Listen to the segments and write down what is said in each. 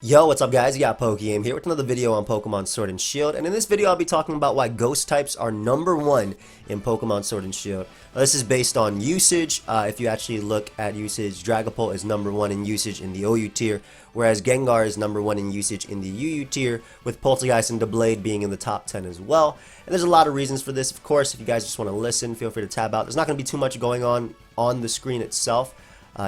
Yo, what's up guys? You got pokeaim here with another video on Pokemon Sword and Shield, and in this video I'll be talking about why ghost types are number one in Pokemon Sword and Shield. Now, this is based on usage. If you actually look at usage, Dragapult is number one in usage in the OU tier, whereas Gengar is number one in usage in the UU tier, with Poltergeist and Doublade being in the top 10 as well. And there's a lot of reasons for this. Of course, if you guys just want to listen, feel free to tab out. There's not going to be too much going on the screen itself.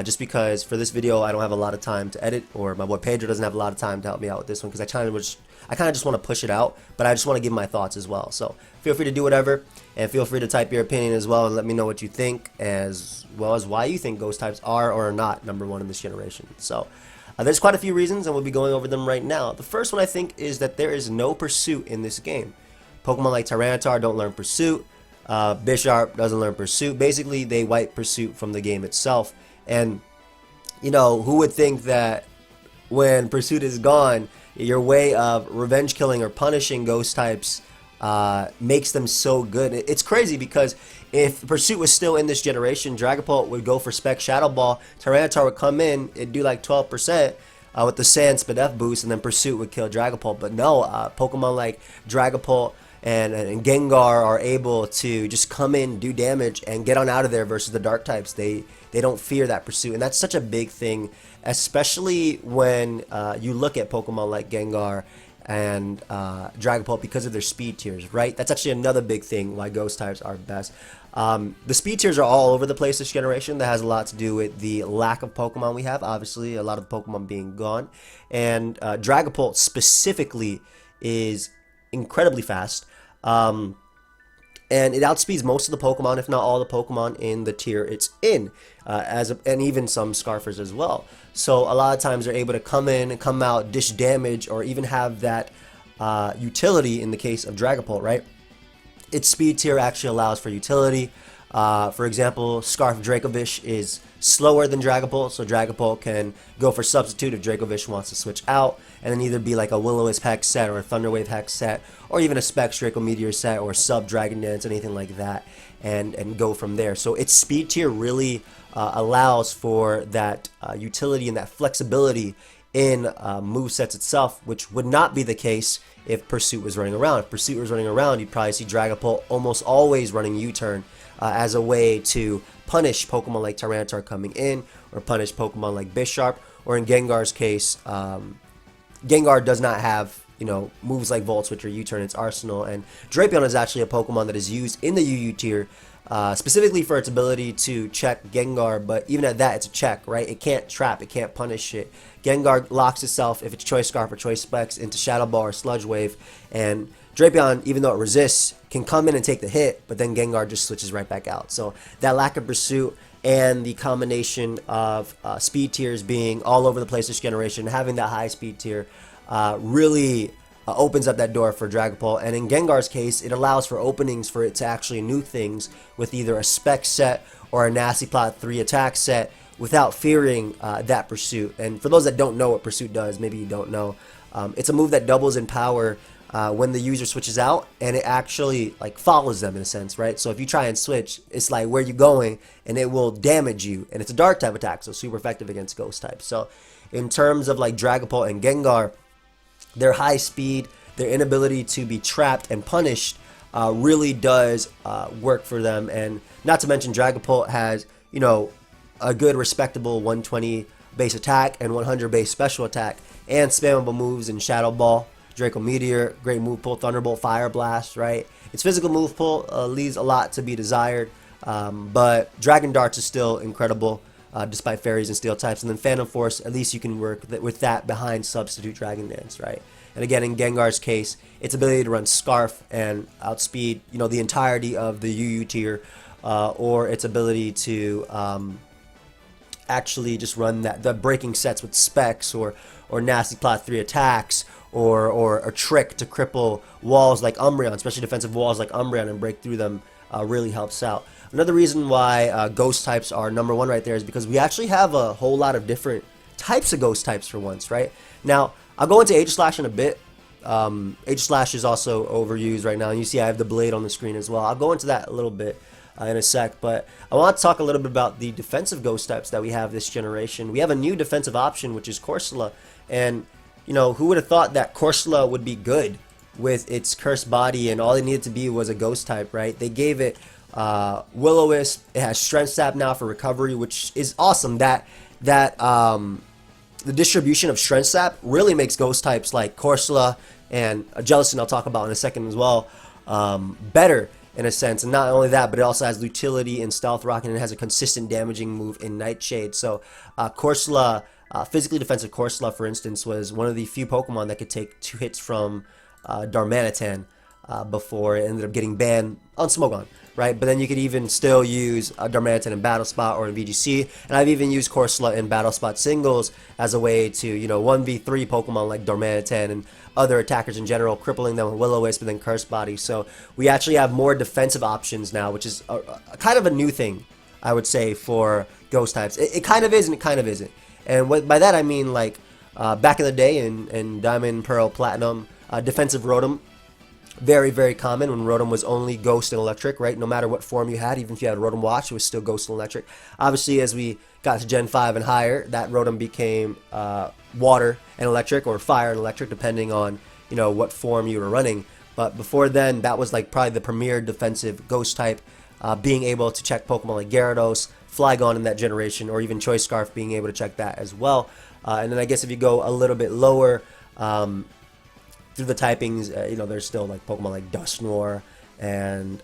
Just because for this video I don't have a lot of time to edit, or my boy Pedro doesn't have a lot of time to help me out with this one, because I kind of just want to push it out, but I just want to give my thoughts as well. So feel free to do whatever, and feel free to type your opinion as well, and let me know what you think, as well as why you think ghost types are or are not number one in this generation. So there's quite a few reasons, and we'll be going over them right now. The first one I think is that there is no pursuit in this game. Pokemon like Tyranitar don't learn pursuit. Bisharp doesn't learn pursuit. Basically, they wipe pursuit from the game itself. And, you know, who would think that when pursuit is gone, your way of revenge killing or punishing ghost types makes them so good? It's crazy, because if pursuit was still in this generation, Dragapult would go for Spec Shadow Ball, Tyranitar would come in, it'd do like 12%. With the Sand Spit F boost, and then Pursuit would kill Dragapult. But no, Pokemon like Dragapult and Gengar are able to just come in, do damage, and get on out of there versus the Dark types. They don't fear that Pursuit, and that's such a big thing, especially when you look at Pokemon like Gengar and Dragapult because of their speed tiers, right? That's actually another big thing why ghost types are best. The speed tiers are all over the place this generation. That has a lot to do with the lack of Pokemon we have, obviously, a lot of the Pokemon being gone. And Dragapult specifically is incredibly fast. And it outspeeds most of the Pokemon, if not all the Pokemon in the tier it's in, and even some Scarfers as well. So a lot of times they're able to come in and come out, dish damage, or even have that utility in the case of Dragapult, right? Its speed tier actually allows for utility. For example, Scarf Dracovish is slower than Dragapult, so Dragapult can go for substitute if Dracovish wants to switch out, and then either be like a Will-O-Wisp Hex set or a Thunderwave Hex set, or even a Specs Draco Meteor set or Sub Dragon Dance, anything like that, and go from there. So its speed tier really allows for that utility and that flexibility in movesets itself, which would not be the case if Pursuit was running around. If Pursuit was running around, you'd probably see Dragapult almost always running U-turn as a way to punish Pokemon like Tyranitar coming in, or punish Pokemon like Bisharp, or in Gengar's case, Gengar does not have, you know, moves like Volt Switch or U-turn in its arsenal, and Drapion is actually a Pokemon that is used in the UU tier specifically for its ability to check Gengar, but even at that, it's a check, right? It can't trap, it can't punish it. Gengar locks itself, if it's Choice Scarf or Choice Specs, into Shadow Ball or Sludge Wave, and Drapion, even though it resists, can come in and take the hit, but then Gengar just switches right back out. So that lack of pursuit and the combination of speed tiers being all over the place this generation, having that high speed tier, really opens up that door for Dragapult. And in Gengar's case, it allows for openings for it to actually nuke things with either a Spec set or a Nasty Plot 3 attack set without fearing that Pursuit. And for those that don't know what Pursuit does, maybe you don't know, it's a move that doubles in power when the user switches out, and it actually like follows them in a sense, right? So if you try and switch, it's like, where you going, and it will damage you, and it's a dark type attack, so super effective against ghost types. So in terms of like Dragapult and Gengar, their high speed, their inability to be trapped and punished really does work for them. And not to mention Dragapult has, you know, a good respectable 120 base attack and 100 base special attack, and spammable moves in Shadow Ball, Draco Meteor, great move pool, Thunderbolt, Fire Blast, right? Its physical move pool leaves a lot to be desired, but Dragon Darts is still incredible despite fairies and steel types. And then Phantom Force, at least you can work with that behind substitute Dragon Dance, right? And again, in Gengar's case, its ability to run Scarf and outspeed, you know, the entirety of the UU tier, or its ability to actually just run the breaking sets with Specs or Nasty Plot 3 attacks, or a trick to cripple walls like Umbreon, especially defensive walls like Umbreon, and break through them really helps out. Another reason why ghost types are number one right there is because we actually have a whole lot of different types of ghost types for once, right? Now, I'll go into Aegislash in a bit. Aegislash is also overused right now, and you see I have the blade on the screen as well. I'll go into that a little bit in a sec, but I want to talk a little bit about the defensive ghost types that we have this generation. We have a new defensive option, which is Corsola, and you know, who would have thought that Corsola would be good with its cursed body, and all it needed to be was a ghost type, right? They gave it Will-O-Wisp. It has Strength Sap now for recovery, which is awesome. The distribution of Strength Sap really makes ghost types like Corsola and Jellicent, I'll talk about in a second as well, better in a sense. And not only that, but it also has utility in Stealth Rock, and it has a consistent damaging move in Nightshade. So Corsola, physically defensive Corsola, for instance, was one of the few Pokemon that could take 2 hits from Darmanitan before it ended up getting banned on Smogon, right? But then you could even still use Darmanitan in Battle Spot or in VGC, and I've even used Corsola in Battle Spot singles as a way to, you know, 1v3 Pokemon like Darmanitan and other attackers in general, crippling them with Will-O-Wisp and then Cursed Body. So we actually have more defensive options now, which is a kind of a new thing, I would say, for ghost types. It kind of is and it kind of isn't. And by that I mean, like, back in the day in Diamond, Pearl, Platinum, defensive Rotom, very, very common when Rotom was only Ghost and Electric, right? No matter what form you had, even if you had a Rotom Watch, it was still Ghost and Electric. Obviously, as we got to Gen 5 and higher, that Rotom became Water and Electric, or Fire and Electric, depending on, you know, what form you were running. But before then, that was like probably the premier defensive Ghost type, being able to check Pokemon like Gyarados, Flygon in that generation, or even Choice Scarf being able to check that as well. And then I guess if you go a little bit lower, through the typings, you know, there's still like Pokemon like Dusknoir and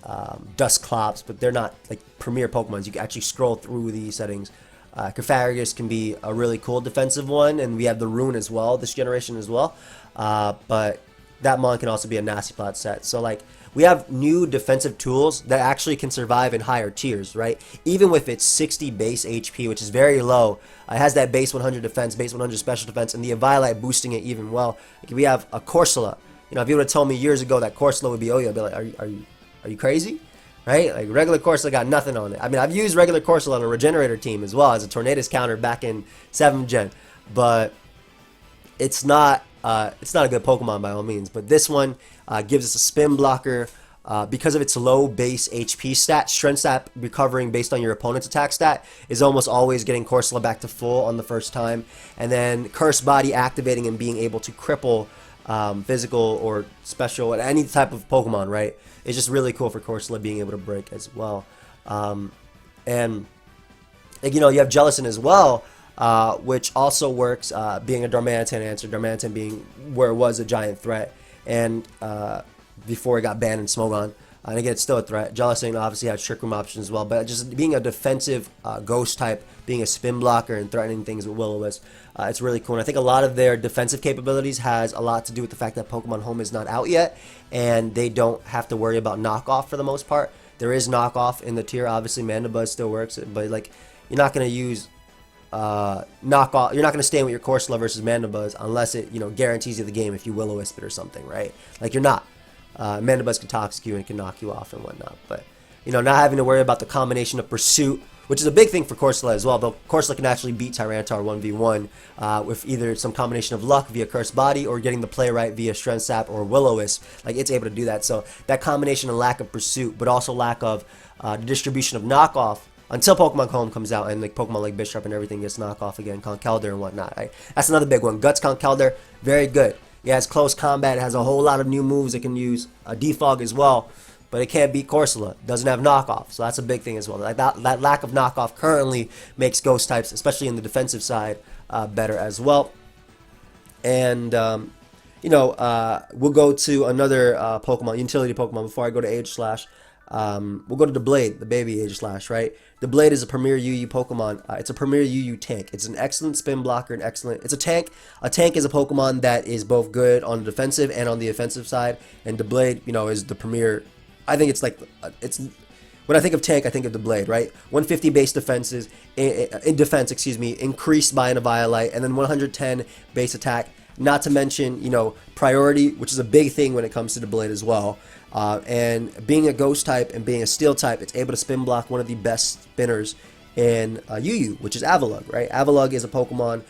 Dusclops, but they're not like premier Pokemons. You can actually scroll through these settings. Clefairy can be a really cool defensive one, and we have the Rune as well, this generation as well. But that mon can also be a Nasty Plot set. So like, we have new defensive tools that actually can survive in higher tiers, right? Even with its 60 base HP, which is very low, it has that base 100 defense, base 100 special defense, and the Eviolite boosting it even well. Like, we have a Corsola. You know, if you would have told me years ago that Corsola would be OYO, I'd be like, are you crazy? Right? Like, regular Corsola got nothing on it. I mean, I've used regular Corsola on a Regenerator team as well as a Tornadus counter back in 7th Gen, but it's not a good Pokemon by all means. But this one gives us a spin blocker. Because of its low base HP stat, Strength Sap recovering based on your opponent's attack stat is almost always getting Corsola back to full on the first time. And then Cursed Body activating and being able to cripple physical or special at any type of Pokemon, right? It's just really cool for Corsola being able to break as well. And, you know, you have Jellicent as well, which also works being a Darmanitan answer, Darmanitan being where it was a giant threat. And before it got banned in Smogon. And again, it's still a threat. Jellicent obviously has Trick Room options as well, but just being a defensive Ghost type, being a spin blocker and threatening things with Will-O-Wisp, it's really cool. And I think a lot of their defensive capabilities has a lot to do with the fact that Pokemon Home is not out yet, and they don't have to worry about knockoff for the most part. There is knockoff in the tier. Obviously, Mandibuzz still works, but like, you're not going to use knockoff. You're not going to stay with your Corsola versus Mandibuzz unless it, you know, guarantees you the game if you Will-O-Wisp it or something, right? Like, you're not. Mandibuzz can toxic you and can knock you off and whatnot, but, you know, not having to worry about the combination of Pursuit, which is a big thing for Corsola as well, though Corsola can actually beat Tyranitar 1v1 with either some combination of luck via Cursed Body or getting the play right via Strength Sap or Will-O-Wisp. Like, it's able to do that. So that combination of lack of Pursuit, but also lack of the distribution of knockoff until Pokemon Home comes out and like Pokemon like Bisharp and everything gets knockoff again, Conkeldurr and whatnot, right? That's another big one. Guts Conkeldurr, very good. It has close combat. It has a whole lot of new moves. It can use a defog as well, but it can't beat Corsola. It doesn't have knockoff, so that's a big thing as well. Like that lack of knockoff currently makes Ghost types, especially in the defensive side, better as well. And you know, we'll go to another Pokemon, utility Pokemon, before I go to Age Slash. We'll go to the Blade, the baby Age Slash, right? The Blade is a premier UU Pokemon. It's a premier UU tank. It's an excellent spin blocker and excellent. It's a tank. A tank is a Pokemon that is both good on the defensive and on the offensive side. And the Blade, you know, is the premier. I think it's like when I think of tank, I think of the Blade, right? 150 base defenses in defense, excuse me, increased by an Eviolite, and then 110 base attack. Not to mention, you know, priority, which is a big thing when it comes to the Blade as well. And being a Ghost type and being a Steel type, it's able to spin block one of the best spinners in UU, which is Avalugg, right? Avalugg is a Pokemon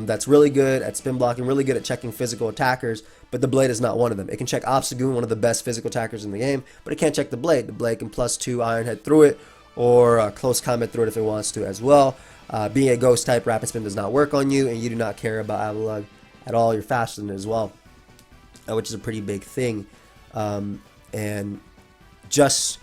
that's really good at spin blocking, really good at checking physical attackers, but the Blade is not one of them. It can check Obstagoon, one of the best physical attackers in the game, but it can't check the Blade. The Blade can +2 Iron Head through it, or close combat through it if it wants to as well. Being a Ghost type, Rapid Spin does not work on you, and you do not care about Avalugg at all. You're faster than it as well, which is a pretty big thing. And just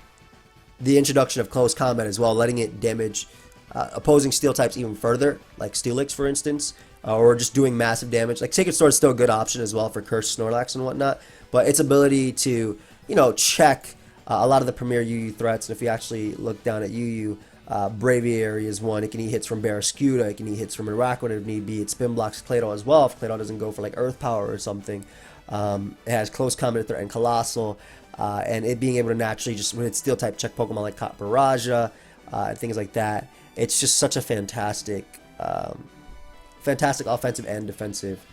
the introduction of close combat as well, letting it damage opposing steel types even further, like Steelix for instance, or just doing massive damage. Like Sacred Sword is still a good option as well for Cursed Snorlax and whatnot, but its ability to, you know, check a lot of the premier UU threats. And if you actually look down at UU, Braviary is one. It can eat hits from Barraskewda. It can eat hits from Araquanid if need be. It spin blocks Claydol as well if Claydol doesn't go for like Earth Power or something. It has close combat threat and Colossal, and it being able to naturally just with its steel type check Pokemon like Copperajah and things like that. It's just such a fantastic offensive and defensive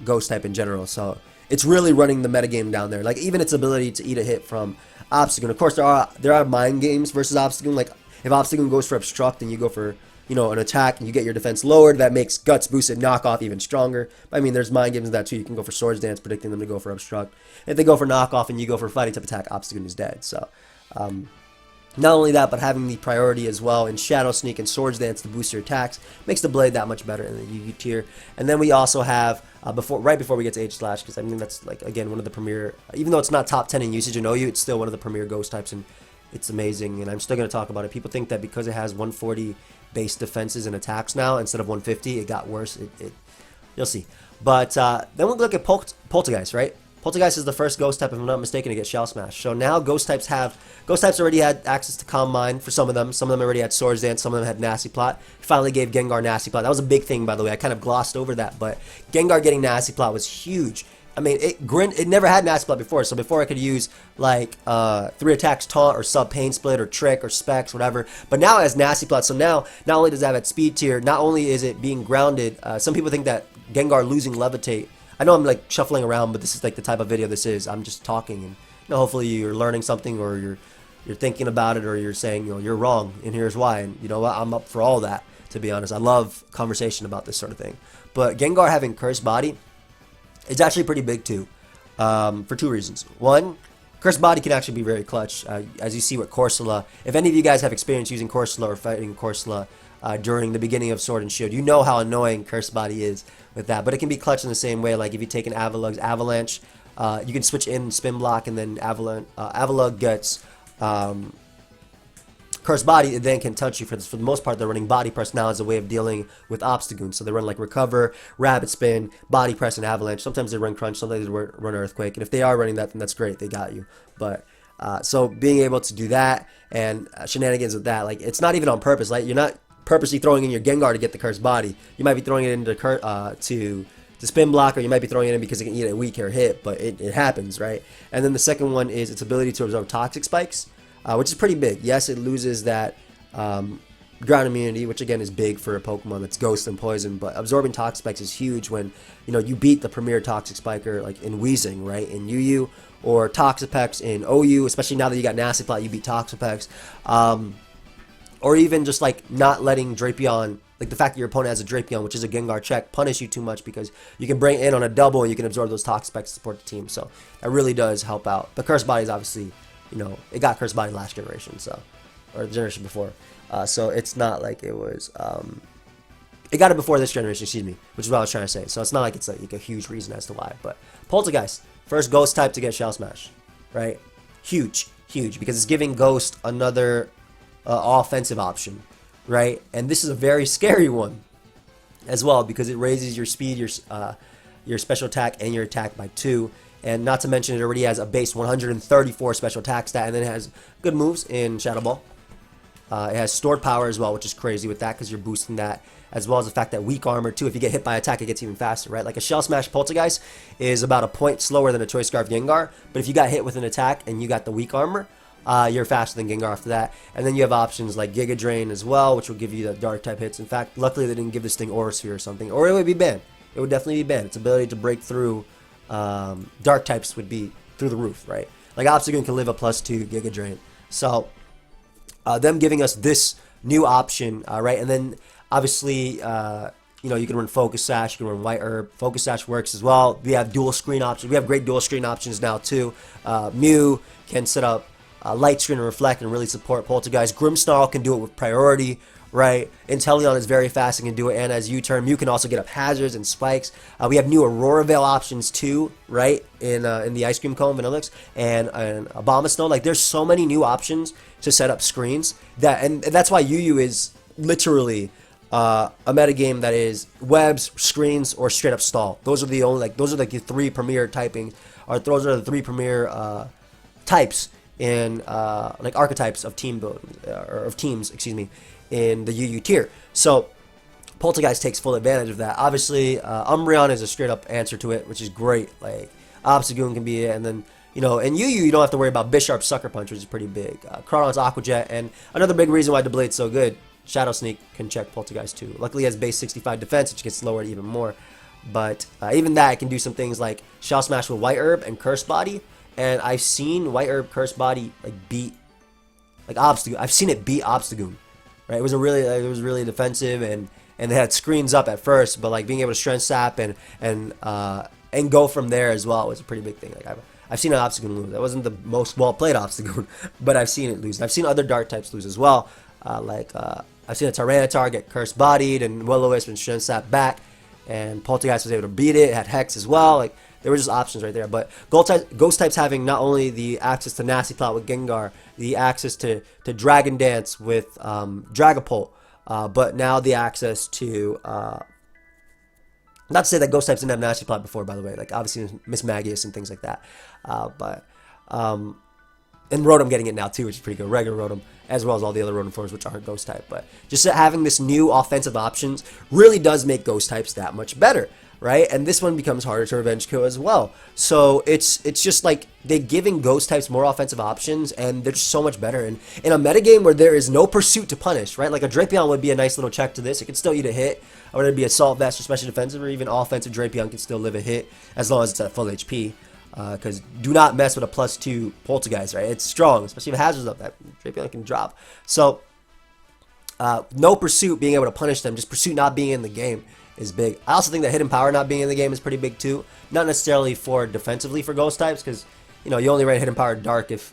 ghost type in general. So it's really running the metagame down there. Like even its ability to eat a hit from Obstagoon. Of course, there are mind games versus Obstagoon. Like if Obstagoon goes for Obstruct and you go for, you know, an attack and you get your defense lowered, that makes Guts boosted knockoff even stronger. I mean, there's mind games in that too. You can go for Swords Dance, predicting them to go for Obstruct. If they go for knockoff and you go for fighting type attack, Obstagoon is dead. So not only that, but having the priority as well in Shadow Sneak and Swords Dance to boost your attacks makes the Blade that much better in the UU tier. And then we also have, right before we get to H-Slash, because I mean that's like, again, one of the premier, even though it's not top 10 in usage in OU, it's still one of the premier ghost types, and it's amazing, and I'm still going to talk about it. People think that because it has 140 base defenses and attacks now instead of 150, it got worse. You'll see. But then we'll look at Poltergeist, right? Poltergeist is the first ghost type, if I'm not mistaken, to get Shell Smash. So now ghost types already had access to Calm Mind for some of them. Some of them already had Swords Dance. Some of them had Nasty Plot. Finally gave Gengar Nasty Plot. That was a big thing, by the way. I kind of glossed over that, but Gengar getting Nasty Plot was huge. I mean, it never had Nasty Plot before, so before I could use like 3 attacks Taunt or Sub Pain Split or Trick or Specs, whatever. But now it has Nasty Plot, so now not only does it have that speed tier, not only is it being grounded. Some people think that Gengar losing Levitate. I know I'm like shuffling around, but this is like the type of video this is. I'm just talking, and you know, hopefully you're learning something, or you're thinking about it, or you're saying, you know, you're wrong, and here's why. And you know what? I'm up for all that, to be honest. I love conversation about this sort of thing. But Gengar having Cursed Body, it's actually pretty big too, for 2 reasons. One, Cursed Body can actually be very clutch, as you see with Corsola. If any of you guys have experience using Corsola or fighting Corsola during the beginning of Sword and Shield, you know how annoying Cursed Body is with that. But it can be clutch in the same way. Like if you take an Avalug's Avalanche, you can switch in Spin Block, and then Avalug gets Cursed Body, it then can touch you. For the most part, they're running Body Press now as a way of dealing with Obstagoon. So they run like Recover, Rabbit Spin, Body Press, and Avalanche. Sometimes they run Crunch, sometimes they run Earthquake. And if they are running that, then that's great. They got you. But so being able to do that and shenanigans with that, like it's not even on purpose. Like you're not purposely throwing in your Gengar to get the Cursed Body. You might be throwing it into to Spin Block, or you might be throwing it in because it can eat a weak air hit, but it happens, right? And then the second one is its ability to absorb Toxic Spikes, which is pretty big. Yes, it loses that ground immunity, which again is big for a Pokemon that's Ghost and Poison, but absorbing Toxic Spikes is huge when, you know, you beat the premier Toxic Spiker like in Weezing, right, in UU, or Toxapex in OU, especially now that you got Nasty Plot, you beat Toxapex. Or even just like not letting Drapion, like the fact that your opponent has a Drapion, which is a Gengar check, punish you too much, because you can bring it in on a double and you can absorb those Toxic Spikes to support the team. So that really does help out. The Cursed Body is obviously, you know, it got Cursed Body last generation, so, or the generation before. So it's not like it was, it got it before this generation, excuse me, which is what I was trying to say. So it's not like it's like a huge reason as to why. But Poltergeist, first Ghost type to get Shell Smash, right? Huge, because it's giving Ghost another offensive option, right? And this is a very scary one as well, because it raises your speed, your special attack, and your attack by 2. And not to mention, it already has a base 134 special attack stat, and then it has good moves in Shadow Ball. It has stored power as well, which is crazy with that, because you're boosting that, as well as the fact that weak armor too. If you get hit by attack, it gets even faster, right? Like a Shell Smash Poltergeist is about a point slower than a Choice Scarf Gengar, but if you got hit with an attack and you got the weak armor, you're faster than Gengar after that. And then you have options like Giga Drain as well, which will give you the dark type hits. In fact, luckily they didn't give this thing Aura Sphere or something, or it would be banned. It would definitely be banned. Its ability to break through dark types would be through the roof, right? Like Obstagoon can live a +2 Giga Drain. So them giving us this new option, right? And then obviously, you know, you can run Focus Sash, you can run White Herb. Focus Sash works as well. We have dual screen options. We have great dual screen options now too. Mew can set up Light Screen and Reflect and really support Poltergeist. Grimmsnarl can do it with priority, right? Inteleon is very fast and can do it, and as U-turn, Mew can also get up hazards and spikes. We have new Aurora Veil options too, right? In the Ice Cream Cone, Vanillix, and Abomasnow. Like, there's so many new options to set up screens and that's why UU is literally a metagame that is webs, screens, or straight up stall. Those are the only those are like the three premier typing, or those are the three premier types in like archetypes of team build or of teams, excuse me, in the UU tier. So Poltergeist takes full advantage of that. Obviously, Umbreon is a straight up answer to it, which is great. Like, Obstagoon can be it, and then, you know, in UU, you don't have to worry about Bisharp Sucker Punch, which is pretty big. Crawdon's Aqua Jet, and another big reason why the Blade's so good, Shadow Sneak can check Poltergeist too. Luckily, he has base 65 defense, which gets lowered even more. But even that, it can do some things like Shell Smash with White Herb and Curse Body. And I've seen White Herb Curse Body beat Obstagoon. I've seen it beat Obstagoon. Right? It was really defensive, and they had screens up at first, but like being able to Strength Sap and go from there as well was a pretty big thing. Like, I've seen an Obstagoon lose. That wasn't the most well played Obstagoon, but I've seen it lose. And I've seen other Dark types lose as well. I've seen a Tyranitar get Curse Bodied and Will-O-Wisp and Strength Sap back, and Poltergeist was able to beat it. It had Hex as well. Like, there were just options right there. But Ghost types having not only the access to Nasty Plot with Gengar, the access to Dragon Dance with Dragapult, but now the access to not to say that Ghost types didn't have Nasty Plot before, by the way. Like, obviously Miss Magius and things like that, and Rotom getting it now too, which is pretty good. Regular Rotom, as well as all the other Rotom forms which aren't Ghost type. But just having this new offensive options really does make Ghost types that much better, right? And this one becomes harder to revenge kill as well. So it's just like they're giving Ghost types more offensive options, and they're just so much better. And in a metagame where there is no pursuit to punish, right? Like, a Drapion would be a nice little check to this. It could still eat a hit, or it'd be Assault Vest or Special Defensive, or even offensive Drapion can still live a hit as long as it's at full HP. Because do not mess with a +2 Poltergeist, right? It's strong, especially if it hazards up. That Drapion can drop. So, no pursuit being able to punish them, just pursuit not being in the game is big. I also think that Hidden Power not being in the game is pretty big too. Not necessarily for defensively for Ghost types, because, you know, you only ran Hidden Power Dark if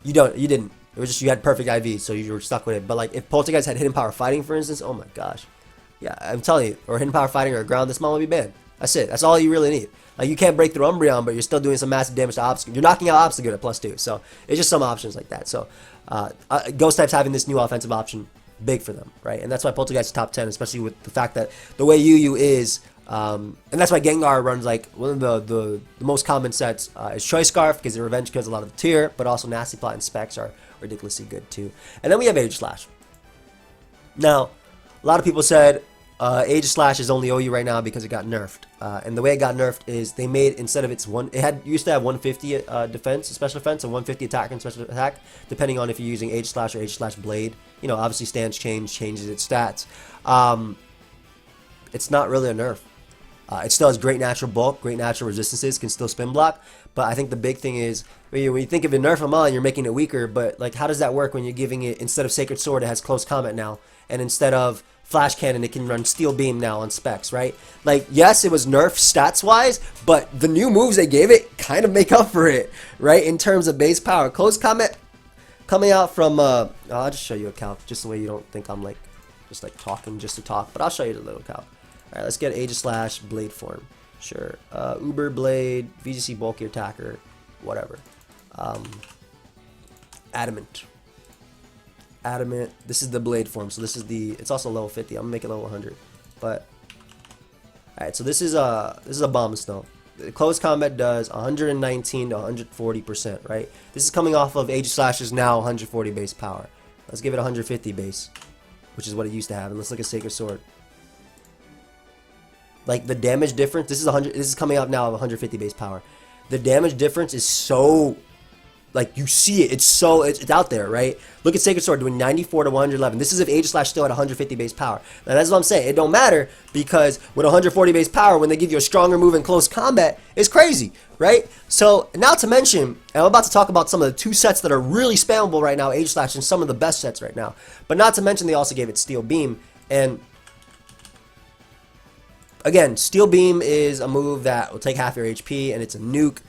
you didn't. It was just you had perfect IV, so you were stuck with it. But like, if Poltergeist had Hidden Power Fighting, for instance, oh my gosh, yeah, I'm telling you, or Hidden Power Fighting or Ground, this mod will be banned. That's it. That's all you really need. Like, you can't break through Umbreon, but you're still doing some massive damage to Obstagoon. You're knocking out Obstagoon at +2. So it's just some options like that. So Ghost types having this new offensive option, big for them, right? And that's why Poltergeist is top 10, especially with the fact that the way UU is, and that's why Gengar runs like one of the most common sets is Choice Scarf, because it revenge kills a lot of the tier, but also Nasty Plot and Specs are ridiculously good too. And then we have Aegislash. Now, a lot of people said Aegislash is only OU right now because it got nerfed. And the way it got nerfed is they made, instead of used to have 150 defense, special defense, and 150 attack and special attack, depending on if you're using Aegislash or Aegislash Blade. You know, obviously stance changes its stats. It's not really a nerf. It still has great natural bulk, great natural resistances, can still spin block. But I think the big thing is, when you think of a nerf Amon, you're making it weaker. But like, how does that work when you're giving it, instead of Sacred Sword, it has Close Combat now, and instead of Flash Cannon, it can run Steel Beam now on Specs, right? Like, yes, it was nerfed stats-wise, but the new moves they gave it kind of make up for it, right? In terms of base power. Close Combat coming out from, I'll just show you a calc, just the way you don't think I'm like, just like talking just to talk, but I'll show you the little calc. Alright, let's get Aegislash Blade form. Sure. Uber Blade, VGC Bulky Attacker, whatever. Adamant. This is the Blade form, so this is it's also level 50. I'm gonna make it level 100. But alright, so this is a Abomasnow. The Close Combat does 119 to 140%, right? This is coming off of Aegislash's now 140 base power. Let's give it 150 base, which is what it used to have. And let's look at Sacred Sword. Like, the damage difference, this is coming out now of 150 base power. The damage difference is so, like, you see it. It's out there, right? Look at Sacred Sword doing 94 to 111. This is if Aegislash still had 150 base power. Now, that's what I'm saying. It don't matter, because with 140 base power, when they give you a stronger move in close combat, it's crazy, right? So, not to mention, and I'm about to talk about some of the two sets that are really spammable right now, Aegislash, and some of the best sets right now. But not to mention, they also gave it Steel Beam. And again, Steel Beam is a move that will take half your HP, and it's a nuke,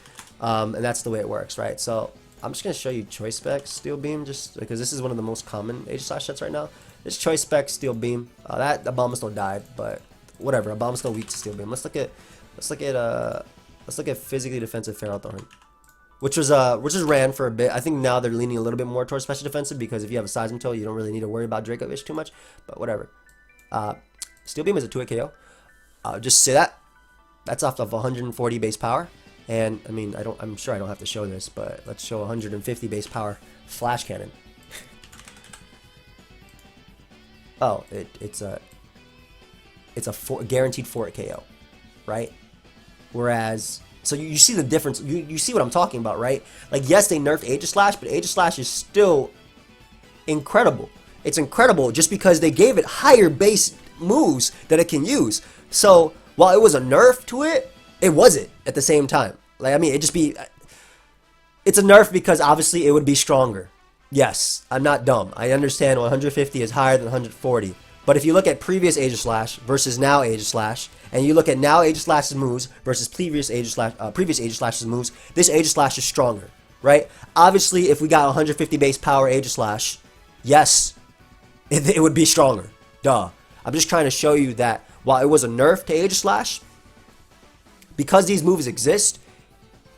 and that's the way it works, right? So I'm just going to show you Choice Specs Steel Beam, just because this is one of the most common Aegislash sets right now. This Choice Spec Steel Beam. That Abomasnow died, but whatever. Abomasnow weak to Steel Beam. Let's look at physically defensive Ferrothorn, which was ran for a bit. I think now they're leaning a little bit more towards special defensive because if you have a Seismitoad, you don't really need to worry about Dracovish too much. But whatever. Steel Beam is a 2-hit KO. Just say that. That's off of 140 base power. And I mean, I'm sure I don't have to show this, but let's show 150 base power Flash Cannon. Oh, it's a guaranteed 4-hit KO, right? Whereas, so you see the difference. You see what I'm talking about, right? Like, yes, they nerfed Aegislash, but Aegislash is still incredible. It's incredible just because they gave it higher base moves that it can use. So while it was a nerf to it, it wasn't at the same time. Like, I mean, it's a nerf because obviously it would be stronger. Yes, I'm not dumb. I understand 150 is higher than 140. But if you look at previous Aegislash versus now Aegislash, and you look at now Aegislash's moves versus previous Aegislash's moves, this Aegislash is stronger, right? Obviously, if we got 150 base power Aegislash, yes, it would be stronger. Duh. I'm just trying to show you that while it was a nerf to Aegislash, because these moves exist,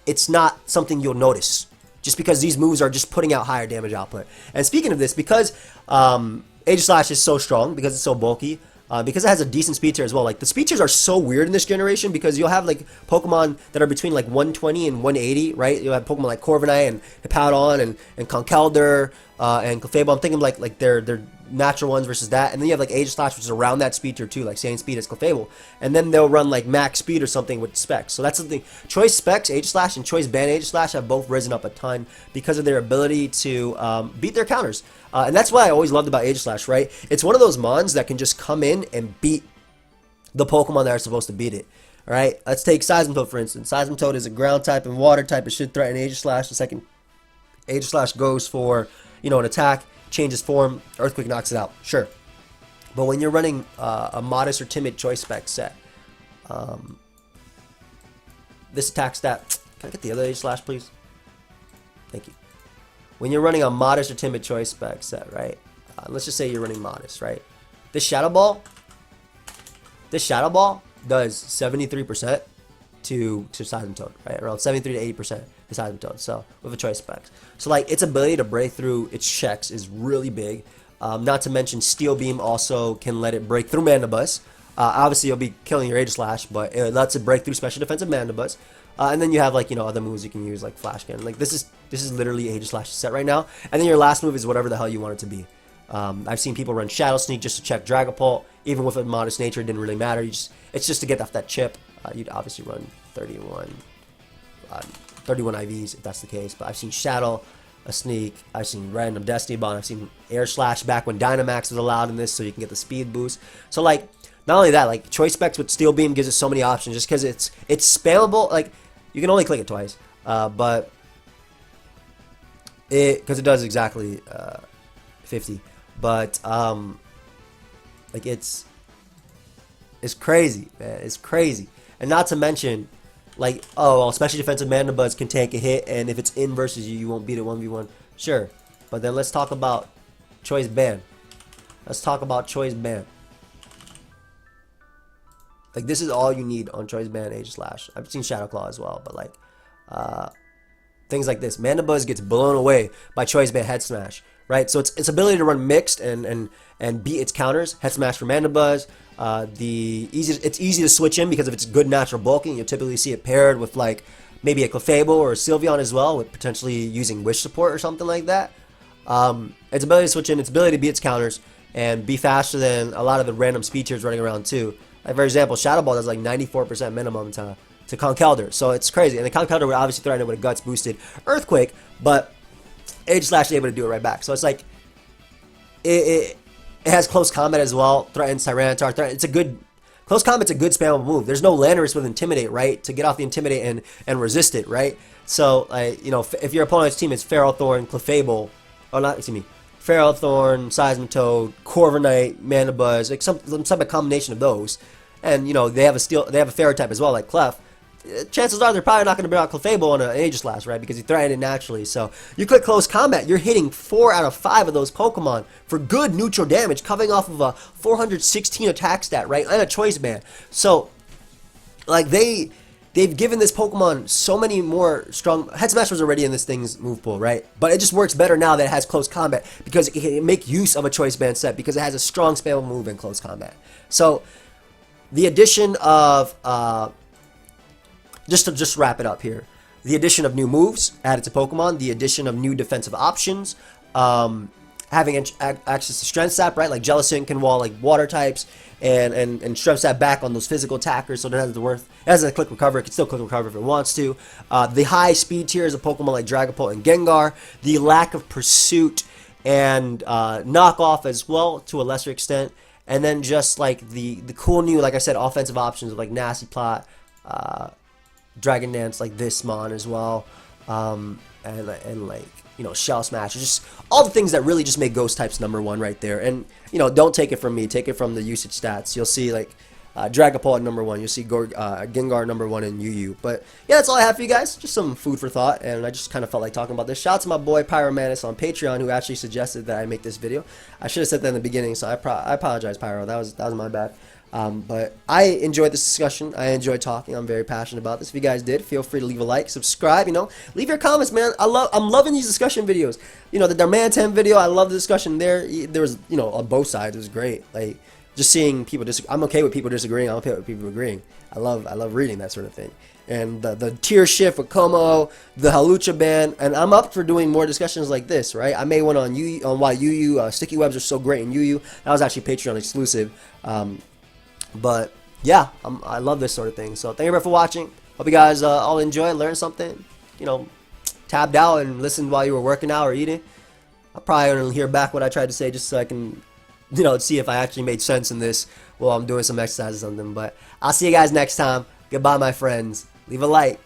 it's not something you'll notice. Just because these moves are just putting out higher damage output. And speaking of this, because Aegislash is so strong, because it's so bulky, because it has a decent speed tier as well. Like, the speed tiers are so weird in this generation because you'll have, like, Pokemon that are between, like, 120 and 180, right? You'll have Pokemon like Corviknight and Hippowdon and Conkeldurr and Clefable. I'm thinking, like they're natural ones versus that. And then you have, like, Aegislash, which is around that speed tier, too, like same speed as Clefable. And then they'll run, like, max speed or something with specs. So that's something. Choice Specs Aegislash and Choice Band Aegislash have both risen up a ton because of their ability to beat their counters. And that's what I always loved about Aegislash, right? It's one of those mons that can just come in and beat the Pokemon that are supposed to beat it. Alright, let's take Seismitoad for instance. Seismitoad is a ground type and water type. It should threaten Aegislash. The second Aegislash goes for, an attack, changes form, Earthquake knocks it out. Sure. But when you're running a modest or timid Choice Spec set, this attack stat, can I get the other Aegislash, please? Thank you. When you're running a modest or timid Choice Spec set, right? Let's just say you're running modest, right? This Shadow Ball does 73% to Seismitoad, right? Around 73 to 80% to Seismitoad. So with a Choice Specs, so like its ability to break through its checks is really big. Not to mention Steel Beam also can let it break through Mandibuzz. Obviously you'll be killing your Aegislash, but it lets it break through special defensive Mandibuzz. And then you have, like, other moves you can use, like Flash Cannon. Like, this is literally Aegislash's set right now. And then your last move is whatever the hell you want it to be. I've seen people run Shadow Sneak just to check Dragapult. Even with a modest nature, it didn't really matter. It's just to get off that chip. You'd obviously run 31 IVs if that's the case. But I've seen Shadow, a Sneak. I've seen random Destiny Bond. I've seen Air Slash back when Dynamax was allowed in this, so you can get the speed boost. So, like, not only that, like, Choice Specs with Steel Beam gives it so many options just because it's spammable. Like, you can only click it twice, but because it does exactly 50. But like, it's crazy, man. It's crazy. And not to mention, like, oh, well, special defensive Mandibuzz can tank a hit, and if it's in versus you, you won't beat it 1v1. Sure, but then let's talk about Choice Band. Let's talk about Choice Band. Like, this is all you need on Choice Band Aegislash. I've seen Shadow Claw as well, but, like, things like this. Mandibuzz gets blown away by Choice Band Head Smash, right? So its ability to run mixed and beat its counters. Head Smash for Mandibuzz. It's easy to switch in because of its good natural bulking. You'll typically see it paired with, like, maybe a Clefable or a Sylveon as well, with potentially using Wish support or something like that. Its ability to switch in, its ability to beat its counters, and be faster than a lot of the random speed tiers running around too. Like, for example, Shadow Ball does like 94% minimum to Conkeldurr, so it's crazy. And the Conkeldurr would obviously threaten it with a Guts boosted Earthquake, but Aegislash is able to do it right back. So it's like, it has close combat as well, threatens Tyranitar, it's a good, close combat's a good spammable move. There's no Landorus with Intimidate, right, to get off the Intimidate and resist it, right? So, if your opponent's team is Ferrothorn, Clefable, or not, excuse me, Ferrothorn, Seismitoad, Corviknight, Mandibuzz, like some type of combination of those, and they have a Fairy type as well, like Clef. chances are they're probably not going to bring out Clefable on an Aegislash, right? Because he threatened it naturally. So you click Close Combat, you're hitting 4 out of 5 of those Pokemon for good neutral damage, coming off of a 416 attack stat, right? And a Choice Band. So, like, they've given this Pokemon so many more strong... Head Smash was already in this thing's move pool, right? But it just works better now that it has Close Combat, because it can make use of a Choice Band set, because it has a strong spammable move in Close Combat. So, the addition of... Just to wrap it up here, the addition of new moves added to Pokemon, the addition of new defensive options, having access to Strength Sap, right? Like Jellicent can wall like water types, and Strength Sap back on those physical attackers, so it has a click recover. It can still click recover if it wants to. The high speed tiers of Pokemon like Dragapult and Gengar, the lack of pursuit and knockoff as well to a lesser extent, and then just like the cool new, like I said, offensive options of like Nasty Plot, Dragon Dance, like this Mon as well, and like, you know, Shell Smash, just all the things that really just make Ghost types #1 right there. And, you know, don't take it from me, take it from the usage stats. You'll see like Dragapult at #1, you'll see Gengar #1 and UU. But yeah, that's all I have for you guys, just some food for thought, and I just kind of felt like talking about this. Shout out to my boy Pyromantis on Patreon, who actually suggested that I make this video. I should have said that in the beginning, so I apologize, Pyro, that was my bad. But I enjoyed this discussion. I enjoyed talking. I'm very passionate about this. If you guys did, feel free to leave a like, subscribe, you know, leave your comments, man. I'm loving these discussion videos. You know, the Darmanitan video, I love the discussion there. There was, you know, on both sides, it was great. Like, just seeing people I'm okay with people disagreeing. I'm okay with people agreeing. I love reading that sort of thing. And the tier shift with Como, the Halucha ban, and I'm up for doing more discussions like this, right? I made one on why UU sticky webs are so great in UU. That was actually Patreon exclusive. But yeah, I love this sort of thing. So thank you everybody for watching. Hope you guys all enjoy, learn something. You know, tabbed out and listened while you were working out or eating. I'll probably gonna hear back what I tried to say, just so I can, you know, see if I actually made sense in this while I'm doing some exercise or something. But I'll see you guys next time. Goodbye, my friends. Leave a like.